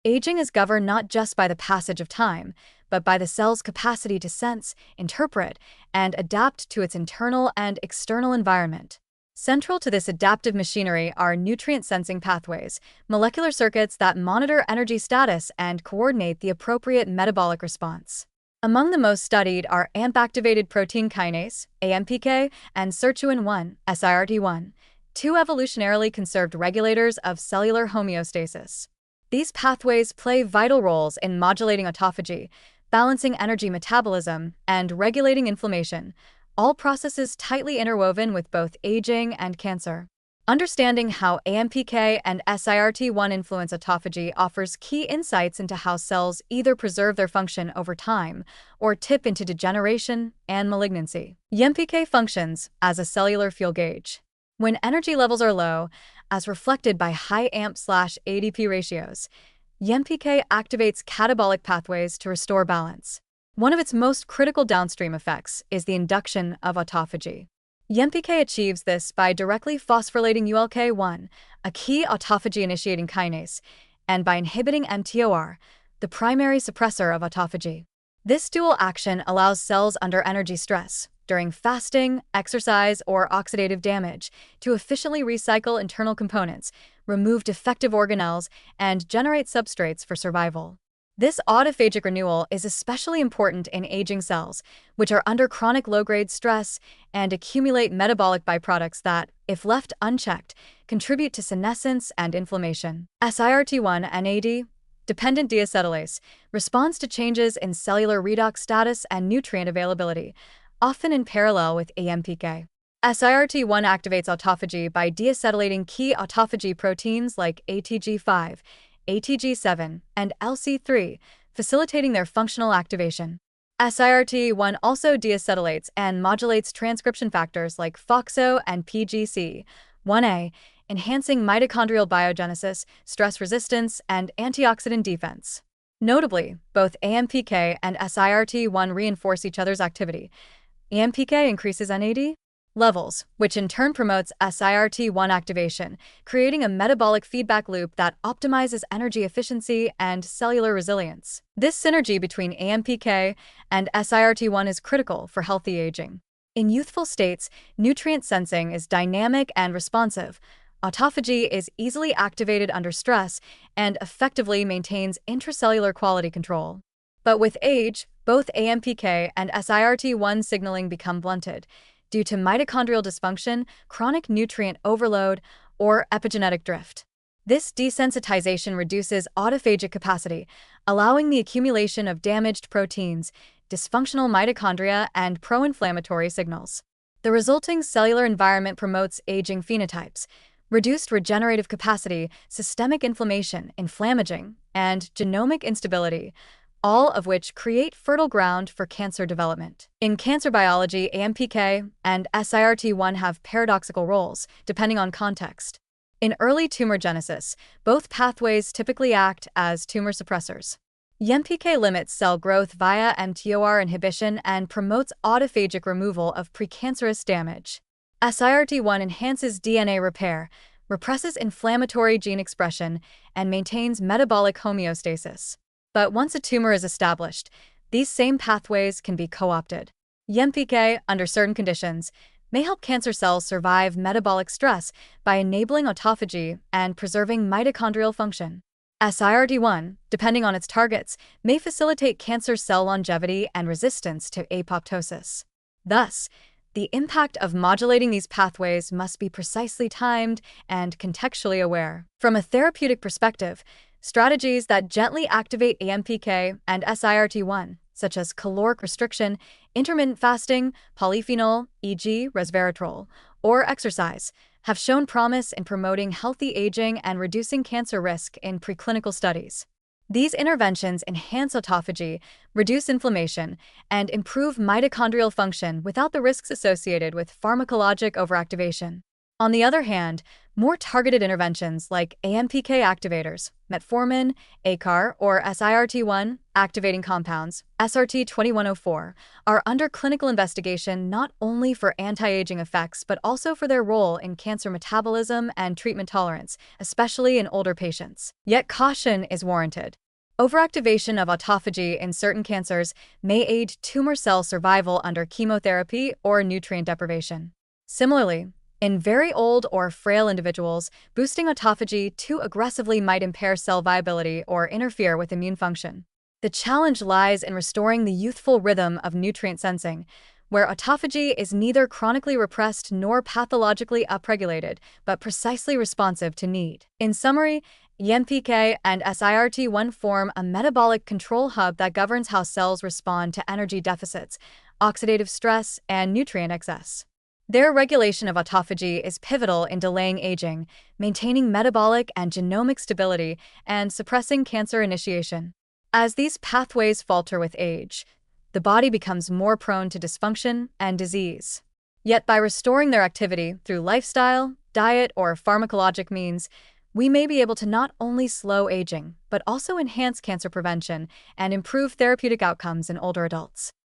Aging is governed not just by the passage of time, but by the cell's capacity to sense, interpret, and adapt to its internal and external environment. Central to this adaptive machinery are nutrient-sensing pathways, molecular circuits that monitor energy status and coordinate the appropriate metabolic response. Among the most studied are AMP-activated protein kinase, AMPK, and sirtuin-1, SIRT1, two evolutionarily conserved regulators of cellular homeostasis. These pathways play vital roles in modulating autophagy, balancing energy metabolism, and regulating inflammation, all processes tightly interwoven with both aging and cancer. Understanding how AMPK and SIRT1 influence autophagy offers key insights into how cells either preserve their function over time or tip into degeneration and malignancy. AMPK functions as a cellular fuel gauge. When energy levels are low, as reflected by high AMP/ADP ratios, AMPK activates catabolic pathways to restore balance. One of its most critical downstream effects is the induction of autophagy. AMPK achieves this by directly phosphorylating ULK1, a key autophagy-initiating kinase, and by inhibiting mTOR, the primary suppressor of autophagy. This dual action allows cells under energy stress, during fasting, exercise, or oxidative damage, to efficiently recycle internal components, remove defective organelles, and generate substrates for survival. This autophagic renewal is especially important in aging cells, which are under chronic low-grade stress and accumulate metabolic byproducts that, if left unchecked, contribute to senescence and inflammation. SIRT1 NAD, dependent deacetylase, responds to changes in cellular redox status and nutrient availability, often in parallel with AMPK. SIRT1 activates autophagy by deacetylating key autophagy proteins like ATG5, ATG7, and LC3, facilitating their functional activation. SIRT1 also deacetylates and modulates transcription factors like FOXO and PGC1A, enhancing mitochondrial biogenesis, stress resistance, and antioxidant defense. Notably, both AMPK and SIRT1 reinforce each other's activity. AMPK increases NAD levels, which in turn promotes SIRT1 activation, creating a metabolic feedback loop that optimizes energy efficiency and cellular resilience. This synergy between AMPK and SIRT1 is critical for healthy aging. In youthful states, nutrient sensing is dynamic and responsive. Autophagy is easily activated under stress and effectively maintains intracellular quality control. But with age, both AMPK and SIRT1 signaling become blunted due to mitochondrial dysfunction, chronic nutrient overload, or epigenetic drift. This desensitization reduces autophagic capacity, allowing the accumulation of damaged proteins, dysfunctional mitochondria, and pro-inflammatory signals. The resulting cellular environment promotes aging phenotypes, reduced regenerative capacity, systemic inflammation, inflammaging, and genomic instability, all of which create fertile ground for cancer development. In cancer biology, AMPK and SIRT1 have paradoxical roles, depending on context. In early tumor genesis, both pathways typically act as tumor suppressors. AMPK limits cell growth via mTOR inhibition and promotes autophagic removal of precancerous damage. SIRT1 enhances DNA repair, represses inflammatory gene expression, and maintains metabolic homeostasis. But once a tumor is established, these same pathways can be co-opted. AMPK, under certain conditions, may help cancer cells survive metabolic stress by enabling autophagy and preserving mitochondrial function. SIRT1, depending on its targets, may facilitate cancer cell longevity and resistance to apoptosis. Thus, the impact of modulating these pathways must be precisely timed and contextually aware. From a therapeutic perspective, strategies that gently activate AMPK and SIRT1, such as caloric restriction, intermittent fasting, polyphenol, e.g. resveratrol, or exercise, have shown promise in promoting healthy aging and reducing cancer risk in preclinical studies. These interventions enhance autophagy, reduce inflammation, and improve mitochondrial function without the risks associated with pharmacologic overactivation. On the other hand, more targeted interventions like AMPK activators, metformin, ACAR, or SIRT1 activating compounds, SRT-2104, are under clinical investigation not only for anti-aging effects but also for their role in cancer metabolism and treatment tolerance, especially in older patients. Yet caution is warranted. Overactivation of autophagy in certain cancers may aid tumor cell survival under chemotherapy or nutrient deprivation. Similarly, in very old or frail individuals, boosting autophagy too aggressively might impair cell viability or interfere with immune function. The challenge lies in restoring the youthful rhythm of nutrient sensing, where autophagy is neither chronically repressed nor pathologically upregulated, but precisely responsive to need. In summary, EMPK and SIRT1 form a metabolic control hub that governs how cells respond to energy deficits, oxidative stress, and nutrient excess. Their regulation of autophagy is pivotal in delaying aging, maintaining metabolic and genomic stability, and suppressing cancer initiation. As these pathways falter with age, the body becomes more prone to dysfunction and disease. Yet by restoring their activity through lifestyle, diet, or pharmacologic means, we may be able to not only slow aging, but also enhance cancer prevention and improve therapeutic outcomes in older adults.